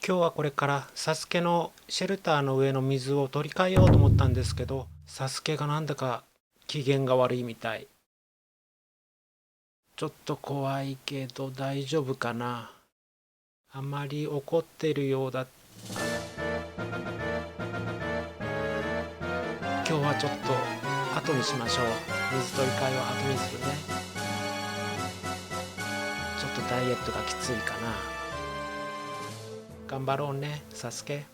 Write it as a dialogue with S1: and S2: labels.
S1: 今日はこれからサスケのシェルターの上の水を取り替えようと思ったんですけど、サスケがなんだか機嫌が悪いみたい。ちょっと怖いけど大丈夫かな。あまり怒ってるようだ。今日はちょっと後にしましょう。水取り替えは後にするね。ちょっとダイエットがきついかな。頑張ろうね、サスケ。